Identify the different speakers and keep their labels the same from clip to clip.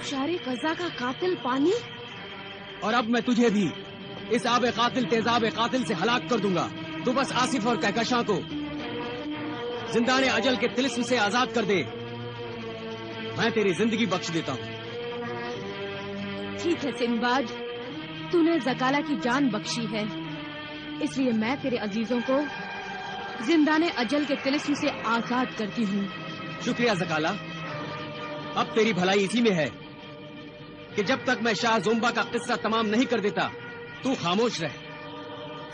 Speaker 1: आबशारे कज़ा का कातिल पानी।
Speaker 2: और अब मैं तुझे भी इस आब कातिल तेजाब कातिल से हलाक कर दूंगा। तू बस आसिफ और कहकशां को जिंदाने अजल के तिलिस्म से आजाद कर दे, मैं तेरी जिंदगी बख्श देता हूँ।
Speaker 1: ठीक है सिंबाद, तूने ज़काला की जान बख्शी है, इसलिए मैं तेरे अजीजों को जिंदाने अजल के तिलिस्म से आजाद करती हूँ।
Speaker 2: शुक्रिया ज़काला। अब तेरी भलाई इसी में है कि जब तक मैं शाह ज़ोंबा का किस्सा तमाम नहीं कर देता, तू खामोश रह,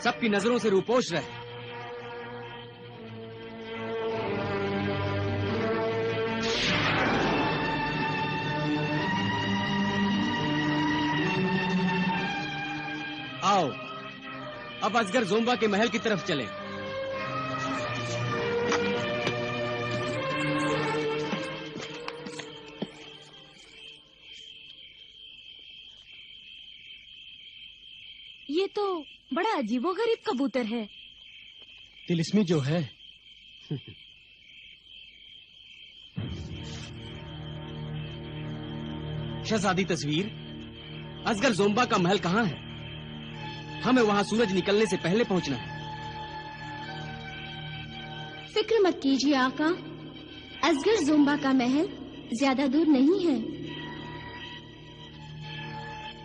Speaker 2: सबकी नजरों से रूपोश रह। आओ, अब असगर ज़ोंबा के महल की तरफ चलें।
Speaker 1: ये तो बड़ा अजीबोगरीब कबूतर है।
Speaker 2: तिलिस्मी जो है। शहजादी तस्वीर, असगर ज़ोंबा का महल कहाँ है? हमें वहां सूरज निकलने से पहले पहुंचना है।
Speaker 3: फिक्र मत कीजिए आका, असगर ज़ोंबा का महल ज्यादा दूर नहीं है।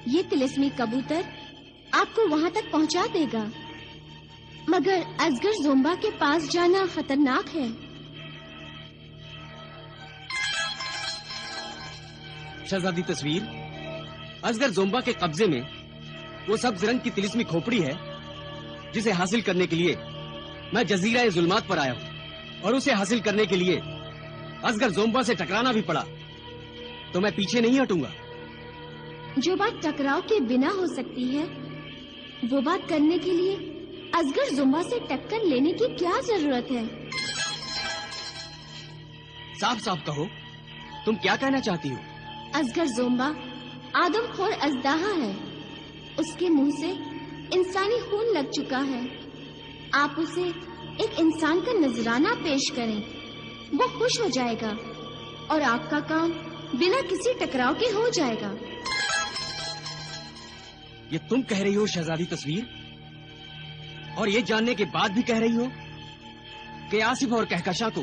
Speaker 3: ये तिलिस्मी कबूतर आपको वहां तक पहुंचा देगा, मगर असगर ज़ोंबा के पास जाना खतरनाक है।
Speaker 2: शहजादी तस्वीर, असगर ज़ोंबा के कब्जे में वो सब्ज रंग की तिलिस्मी खोपड़ी है जिसे हासिल करने के लिए मैं जजीरा जुल्मात पर आया हूँ, और उसे हासिल करने के लिए असगर ज़ोंबा से टकराना भी पड़ा तो मैं पीछे नहीं हटूंगा।
Speaker 3: जो बात टकराव के बिना हो सकती है, वो बात करने के लिए असगर ज़ोंबा से टक्कर लेने की क्या जरूरत है?
Speaker 2: साफ साफ कहो, तुम क्या कहना चाहती हो?
Speaker 3: असगर ज़ोंबा आदमखोर अजदाहा है, उसके मुंह से इंसानी खून लग चुका है। आप उसे एक इंसान का नजराना पेश करें, वो खुश हो जाएगा और आपका काम बिना किसी टकराव के हो जाएगा।
Speaker 2: ये तुम कह रही हो शहजादी तस्वीर, और ये जानने के बाद भी कह रही हो कि आसिफ और कहकशां को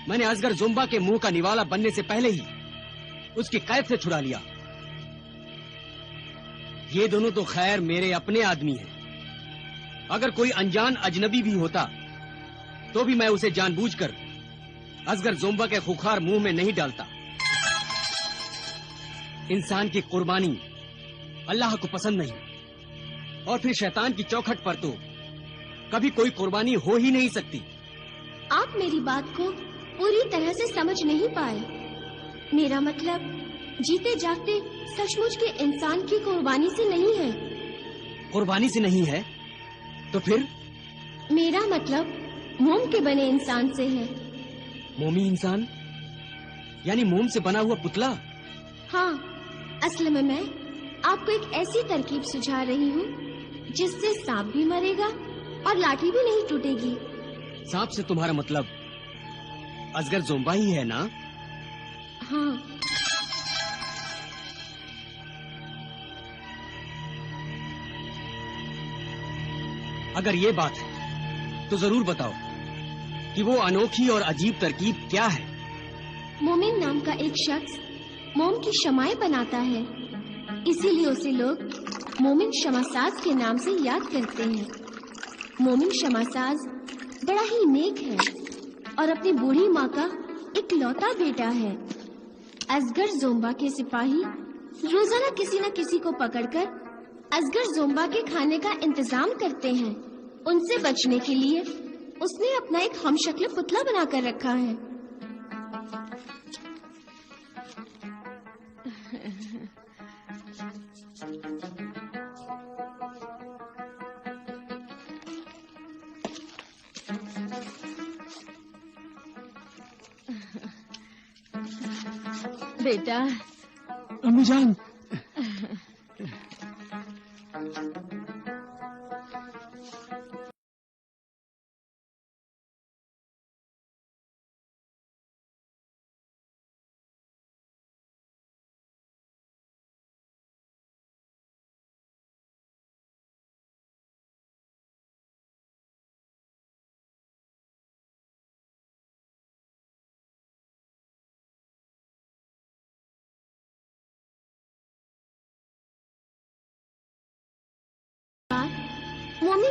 Speaker 2: मैंने असगर ज़ोंबा के मुंह का निवाला बनने से पहले ही उसकी कैद से छुड़ा लिया। ये दोनों तो खैर मेरे अपने आदमी हैं। अगर कोई अनजान अजनबी भी होता तो भी मैं उसे जानबूझकर असगर ज़ोंबा के खुखार मुंह में नहीं डालता। इंसान की कुर्बानी अल्लाह को पसंद नहीं, और फिर शैतान की चौखट पर तो कभी कोई कुर्बानी हो ही नहीं सकती।
Speaker 3: आप मेरी बात को पूरी तरह से समझ नहीं पाए। मेरा मतलब जीते जागते सचमुच के इंसान की कुर्बानी से नहीं है।
Speaker 2: कुर्बानी से नहीं है तो फिर?
Speaker 3: मेरा मतलब मोम के बने इंसान से है।
Speaker 2: मोमी इंसान यानी मोम से बना हुआ पुतला?
Speaker 3: हाँ, असल में मैं आपको एक ऐसी तरकीब सुझा रही हूँ जिससे सांप भी मरेगा और लाठी भी नहीं टूटेगी।
Speaker 2: सांप से तुम्हारा मतलब असगर ज़ोंबा ही है ना?
Speaker 3: हाँ।
Speaker 2: अगर ये बात है तो जरूर बताओ कि वो अनोखी और अजीब तरकीब क्या है?
Speaker 3: मोमिन नाम का एक शख्स मोम की शमाएं बनाता है, इसीलिए उसे लोग मोमिन शमासाज के नाम से याद करते हैं। मोमिन शमासाज बड़ा ही नेक है और अपनी बूढ़ी माँ का इकलौता बेटा है। असगर ज़ोंबा के सिपाही रोजाना किसी न किसी को पकड़कर असगर ज़ोंबा के खाने का इंतजाम करते हैं। उनसे बचने के लिए उसने अपना एक हमशक्ल पुतला बनाकर रखा है।
Speaker 1: बेटा।
Speaker 2: अम्मी जान।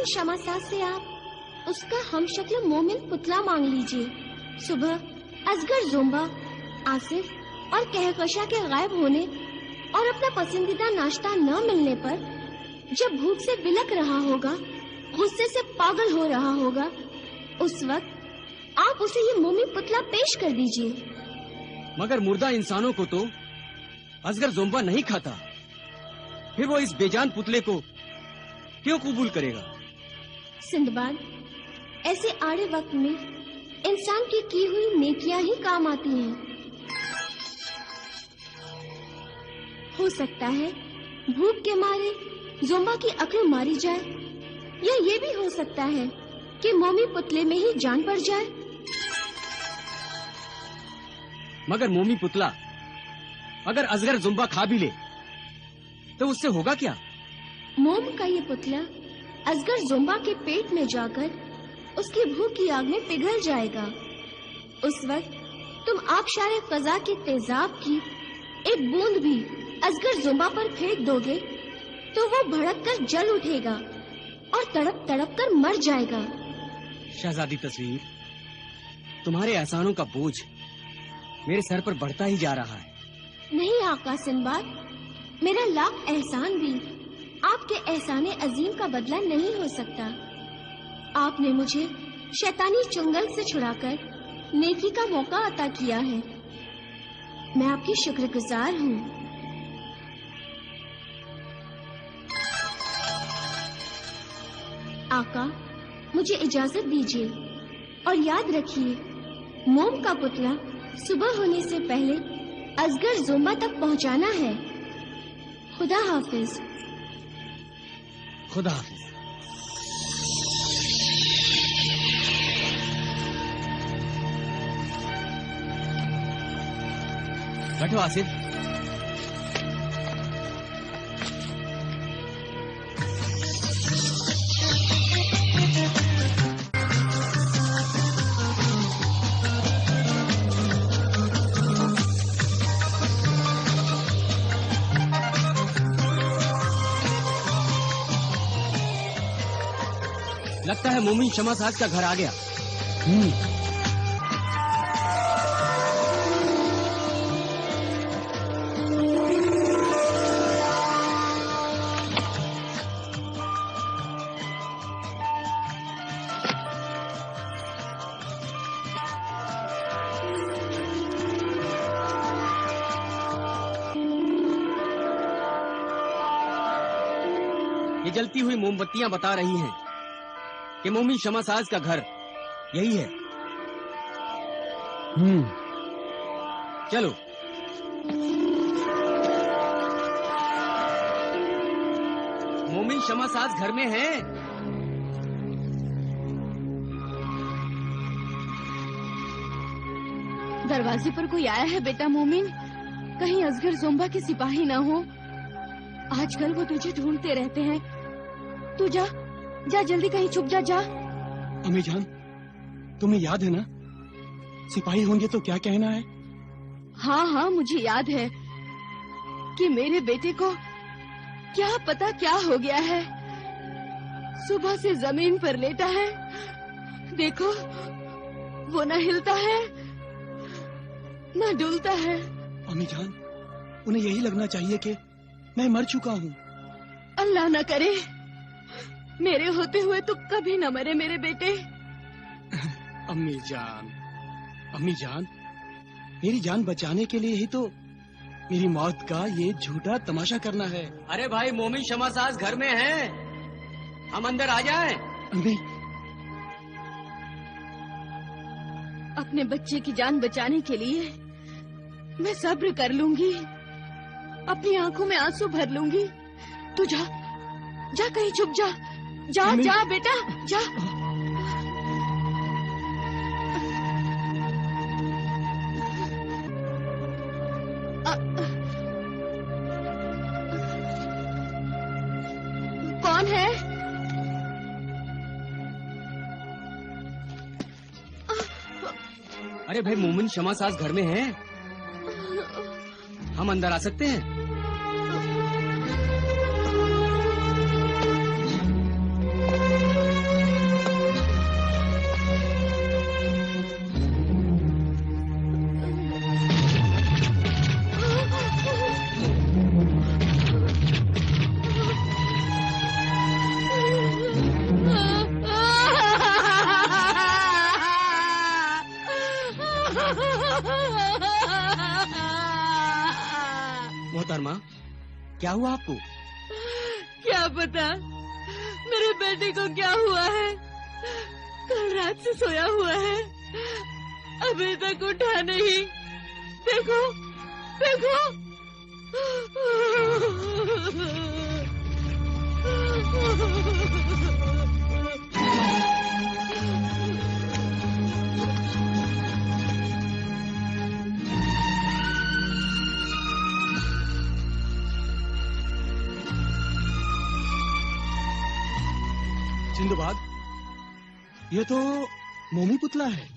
Speaker 3: शमा सास से आप उसका हमशक्ल मोमिन पुतला मांग लीजिए। सुबह असगर जोम्बा, आसिफ और कहकशा के गायब होने और अपना पसंदीदा नाश्ता न मिलने पर जब भूख से बिलक रहा होगा, गुस्से से पागल हो रहा होगा, उस वक्त आप उसे ये मोमी पुतला पेश कर दीजिए।
Speaker 2: मगर मुर्दा इंसानों को तो असगर जोम्बा नहीं खाता, फिर वो इस बेजान पुतले को क्यों कबूल करेगा?
Speaker 3: सिंदबाद, ऐसे आड़े वक्त में इंसान की हुई नेकियां ही काम आती हैं। हो सकता है भूख के मारे जोम्बा की अक्ल मारी जाए, या ये भी हो सकता है कि मोमी पुतले में ही जान पड़ जाए।
Speaker 2: मगर मोमी पुतला अगर असगर जोम्बा खा भी ले तो उससे होगा क्या?
Speaker 3: मोम का ये पुतला असगर जोम्बा के पेट में जाकर उसकी भूख की आग में पिघल जाएगा। उस वक्त तुम आबशारे कज़ा के तेजाब की एक बूंद भी असगर जोम्बा पर फेंक दोगे तो वो भड़क कर जल उठेगा और तड़प तड़प कर मर जाएगा।
Speaker 2: शहजादी तस्वीर, तुम्हारे एहसानों का बोझ मेरे सर पर बढ़ता ही जा रहा है।
Speaker 3: नहीं आका सिंबाद, मेरा लाख एहसान भी आपके एहसाने अजीम का बदला नहीं हो सकता। आपने मुझे शैतानी चुंगल से छुड़ाकर नेकी का मौका अता किया है। मैं आपकी शुक्रगुजार हूँ। आका, मुझे इजाजत दीजिए और याद रखिए, मोम का पुतला सुबह होने से पहले असगर जोम्बा तक पहुंचाना है। खुदा हाफिज।
Speaker 2: खुदा हाफिज। बैठो आसिफ। लगता है मोमिन शमा साहब का घर आ गया। ये जलती हुई मोमबत्तियां बता रही हैं कि मोमिन शमा साज का घर यही है। चलो। मोमिन शमा साज घर में है।
Speaker 1: दरवाजे पर कोई आया है बेटा मोमिन, कहीं असगर जोम्बा के सिपाही ना हो। आजकल वो तुझे ढूंढते रहते हैं। तू जा जा, जल्दी कहीं छुप जा। जा
Speaker 4: अम्मी जान, तुम्हें याद है ना, सिपाही होंगे तो क्या कहना है?
Speaker 1: हाँ हाँ, मुझे याद है कि मेरे बेटे को क्या पता क्या हो गया है। सुबह से जमीन पर लेटा है, देखो वो न हिलता है न डुलता है।
Speaker 4: अम्मी जान, उन्हें यही लगना चाहिए कि मैं मर चुका हूँ।
Speaker 1: अल्लाह न करे मेरे होते हुए तो कभी न मरे मेरे बेटे।
Speaker 4: अम्मी जान, मेरी जान बचाने के लिए ही तो मेरी मौत का ये झूठा तमाशा करना है।
Speaker 2: अरे भाई, मोमिन शमा साज घर में है, हम अंदर आ जाएं।
Speaker 4: अम्मी,
Speaker 1: अपने बच्चे की जान बचाने के लिए मैं सब्र कर लूंगी, अपनी आंखों में आंसू भर लूंगी। तू जा जा, कहीं छुप जा। जा जा बेटा, जा। कौन है?
Speaker 2: अरे भाई, मोमिन शमा साज घर में है, हम अंदर आ सकते हैं? मोहतरमा, क्या हुआ आपको?
Speaker 1: क्या पता मेरे बेटे को क्या हुआ है। कल रात से सोया हुआ है, अभी तक उठा नहीं। देखो देखो।
Speaker 4: सिंदबाद, ये तो मोमी पुतला है।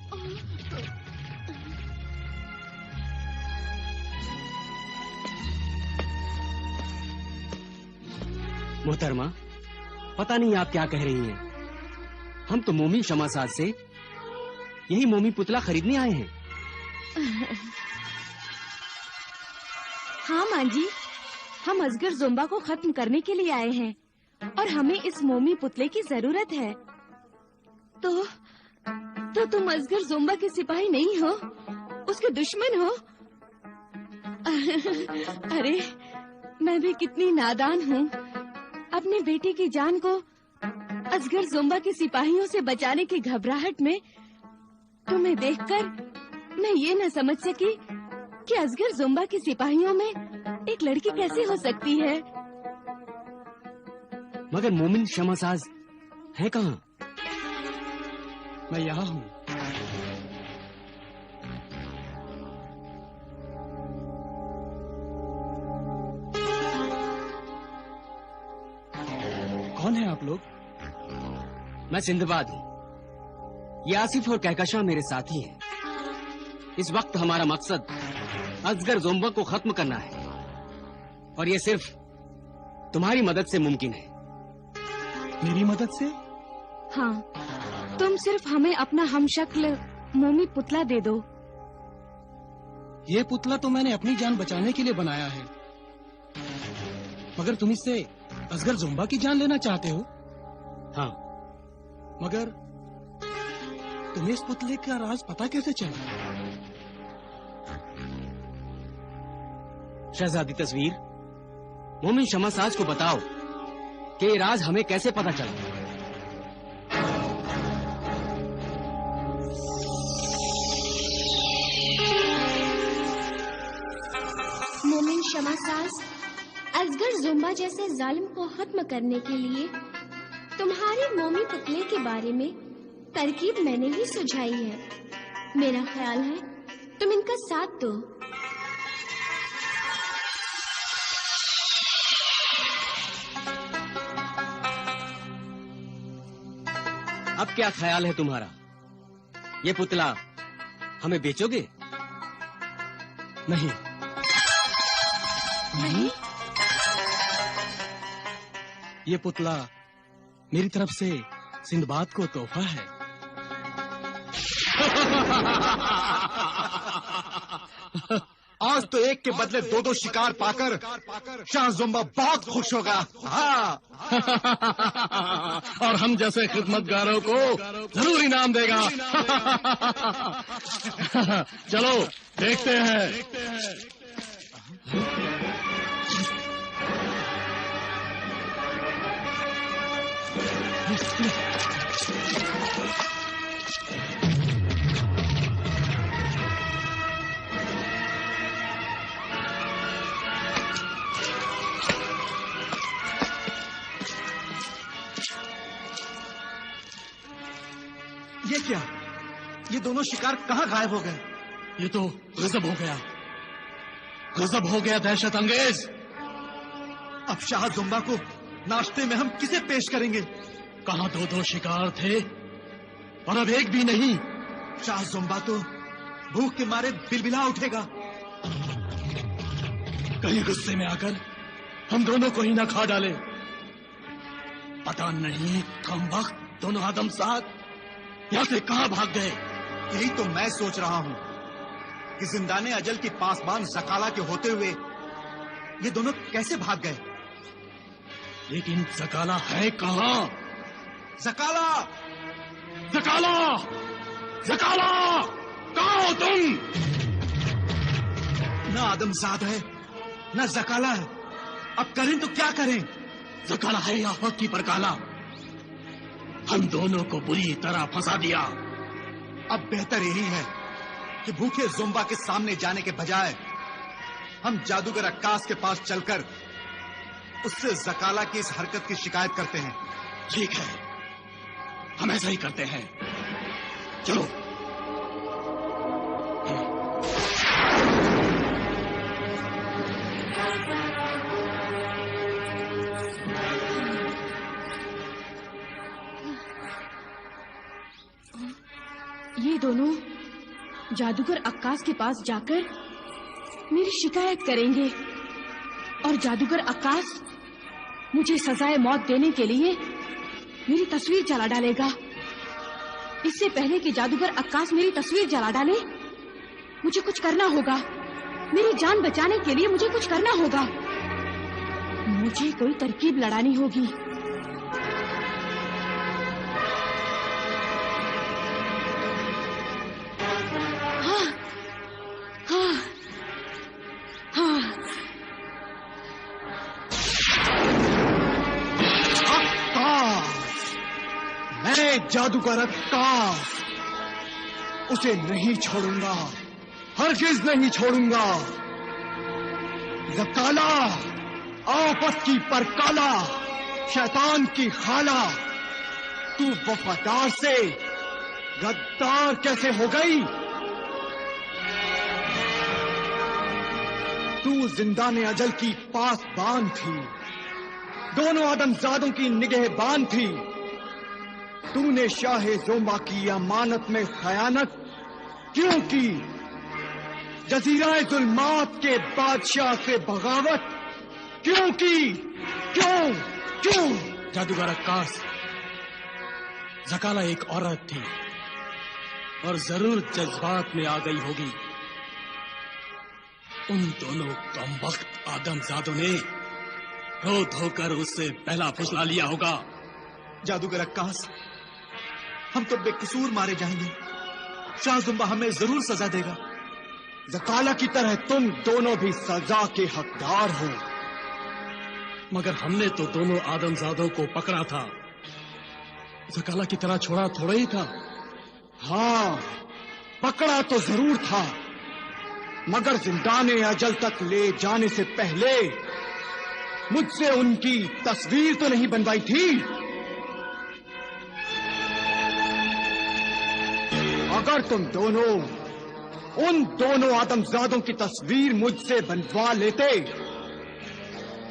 Speaker 2: मोहतरमा, पता नहीं आप क्या कह रही हैं। हम तो मोमी शमासाद से यही मोमी पुतला खरीदने आए हैं।
Speaker 1: हाँ मां जी, हम असगर जोम्बा को खत्म करने के लिए आए हैं और हमें इस मोमी पुतले की जरूरत है। तो तुम असगर जोम्बा के सिपाही नहीं हो, उसके दुश्मन हो। अरे मैं भी कितनी नादान हूँ। अपने बेटे की जान को असगर जोम्बा के सिपाहियों से बचाने की घबराहट में तुम्हें देखकर मैं ये न समझ सकी कि असगर जोम्बा के सिपाहियों में एक लड़की कैसे हो सकती है।
Speaker 2: मगर मोमिन शमासाज है कहाँ?
Speaker 4: मैं यहाँ हूँ। कौन है आप लोग?
Speaker 2: मैं सिंदबाद हूँ। ये आसिफ और कहकशां मेरे साथी हैं। इस वक्त हमारा मकसद असगर जोम्बा को खत्म करना है और ये सिर्फ तुम्हारी मदद से मुमकिन है।
Speaker 4: मेरी मदद से?
Speaker 1: हाँ, तुम सिर्फ हमें अपना हमशक्ल मोमी पुतला दे दो।
Speaker 4: ये पुतला तो मैंने अपनी जान बचाने के लिए बनाया है, मगर तुम इससे असगर जोम्बा की जान लेना चाहते हो?
Speaker 2: हाँ।
Speaker 4: मगर तुम्हें इस पुतले का राज पता कैसे चला?
Speaker 2: शहजादी तस्वीर, मोमिन शमासाज को बताओ कि ये राज हमें कैसे पता चला।
Speaker 3: मोमिन शमासाज, असगर जोम्बा जैसे जालिम को खत्म करने के लिए तुम्हारे मोमी पुतले के बारे में तरकीब मैंने ही सुझाई है। मेरा ख्याल है तुम इनका साथ दो।
Speaker 2: अब क्या ख्याल है तुम्हारा? ये पुतला हमें बेचोगे?
Speaker 4: नहीं।
Speaker 1: नहीं?
Speaker 4: ये पुतला मेरी तरफ से सिंदबाद को तोहफा है।
Speaker 5: आज तो एक के बदले दो दो शिकार पाकर शाह जोम्बा बहुत खुश होगा। हाँ।
Speaker 4: और हम जैसे खिदमतगारों को जरूर इनाम देगा। चलो देखते हैं।
Speaker 5: ये क्या? ये दोनों शिकार कहाँ गायब हो गए?
Speaker 4: ये तो गजब हो गया, गजब हो गया, दहशत अंगेज।
Speaker 5: अब शाह जोम्बा को नाश्ते में हम किसे पेश करेंगे?
Speaker 4: कहाँ दो दो शिकार थे और अब एक भी नहीं।
Speaker 5: शाह जोम्बा तो भूख के मारे बिलबिला उठेगा।
Speaker 4: कहीं गुस्से में आकर हम दोनों को ही न खा डाले। पता नहीं कम वक्त दोनों आदमसाद यहाँ से कहाँ भाग गए।
Speaker 5: यही तो मैं सोच रहा हूँ कि जिंदाने अजल की पासबान ज़काला के होते हुए ये दोनों कैसे भाग गए।
Speaker 4: लेकिन ज़काला है कहाँ?
Speaker 5: ज़काला!
Speaker 4: ज़काला! ज़काला! कहाँ हो तुम?
Speaker 5: ना आदमजाद है ना ज़काला है। अब करें तो क्या करें?
Speaker 4: ज़काला है या वक्त की परकाला, हम दोनों को बुरी तरह फंसा दिया।
Speaker 5: अब बेहतर यही है कि भूखे ज़ोंबा के सामने जाने के बजाय हम जादूगर अक्कास के पास चलकर उससे ज़काला की इस हरकत की शिकायत करते हैं।
Speaker 4: ठीक है, हम ऐसा ही करते हैं। चलो।
Speaker 1: ये दोनों जादूगर अक्कास के पास जाकर मेरी शिकायत करेंगे और जादूगर अक्कास मुझे सजाए मौत देने के लिए मेरी तस्वीर जला डालेगा। इससे पहले कि जादूगर अक्कास मेरी तस्वीर जला डाले, मुझे कुछ करना होगा। मेरी जान बचाने के लिए मुझे कुछ करना होगा। मुझे कोई तरकीब लड़ानी होगी।
Speaker 4: जादूगर अक्कास उसे नहीं छोड़ूंगा, हरगिज नहीं छोड़ूंगा। ज़काला, आफत की परकाला, शैतान की खाला, तू वफादार से गद्दार कैसे हो गई? तू जिंदाने अजल की पासबान थी, दोनों आदमजादों की निगहबान थी। तूने शाहे ज़ोंबा की अमानत में खयानत क्यों की? जज़ीरा ज़ुल्मात के बादशाह से बगावत क्यों की? क्यों क्यों? जादूगर अक्कास, ज़काला एक औरत थी और जरूर जज्बात में आ गई होगी। उन दोनों कमबख्त आदमजादों ने रो धोकर उससे पहला फुसला लिया होगा।
Speaker 5: जादूगर अक्कास, हम तो बेकसूर मारे जाएंगे। शाह ज़ुंबा हमें जरूर सजा देगा।
Speaker 4: ज़काला की तरह तुम दोनों भी सजा के हकदार हो। मगर हमने तो दोनों आदमजादों को पकड़ा था, ज़काला की तरह छोड़ा थोड़ा ही था। हाँ, पकड़ा तो जरूर था, मगर जिंदाने अजल तक ले जाने से पहले मुझसे उनकी तस्वीर तो नहीं बनवाई थी। अगर तुम दोनों उन दोनों आदमजादों की तस्वीर मुझसे बनवा लेते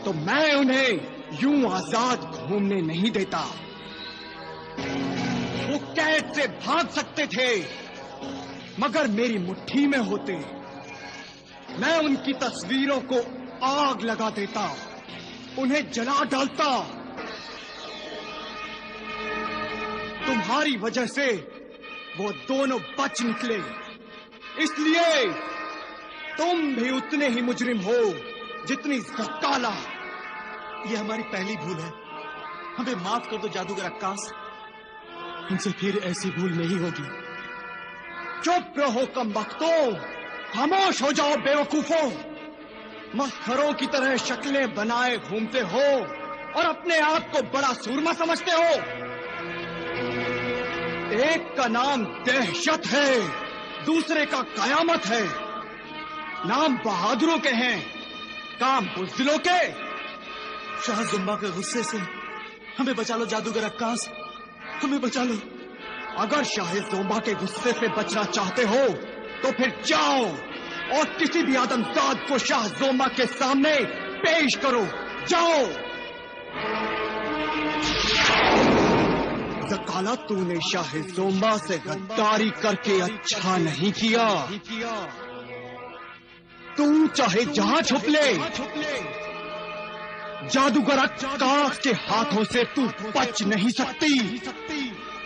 Speaker 4: तो मैं उन्हें यूं आजाद घूमने नहीं देता। वो कैद से भाग सकते थे, मगर मेरी मुट्ठी में होते। मैं उनकी तस्वीरों को आग लगा देता, उन्हें जला डालता। तुम्हारी वजह से वो दोनों बच निकले, इसलिए तुम भी उतने ही मुजरिम हो जितनी ज़काला।
Speaker 5: ये हमारी पहली भूल है, हमें माफ कर दो जादूगर अक्कास।
Speaker 4: उनसे फिर ऐसी भूल नहीं होगी। चुप रहो कमबख्तों, खामोश हो जाओ बेवकूफों। मस्खरों की तरह शक्लें बनाए घूमते हो और अपने आप को बड़ा सूरमा समझते हो। एक का नाम दहशत है, दूसरे का कयामत है। नाम बहादुरों के हैं, काम बुज़दिलों के।
Speaker 5: शाह ज़ुंबा के गुस्से से हमें बचा लो जादूगर अक्कास, हमें बचा लो।
Speaker 4: अगर शाह ज़ुंबा के गुस्से से बचना चाहते हो तो फिर जाओ और किसी भी आदमजाद को शाह ज़ुंबा के सामने पेश करो। जाओ। ज़काला, तूने शाह ज़ुंबा से गद्दारी करके अच्छा नहीं किया। तू चाहे जहां छुप ले, जादूगर अक्कास के हाथों से तू बच नहीं सकती,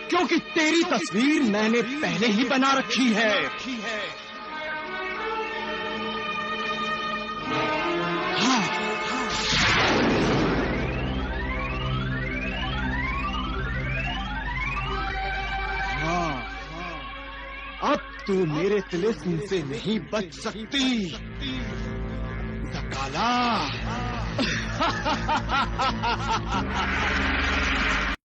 Speaker 4: क्योंकि तेरी तस्वीर मैंने पहले ही बना रखी है। अब तू मेरे तिलिस्म से नहीं बच सकती। ज़काला। साला।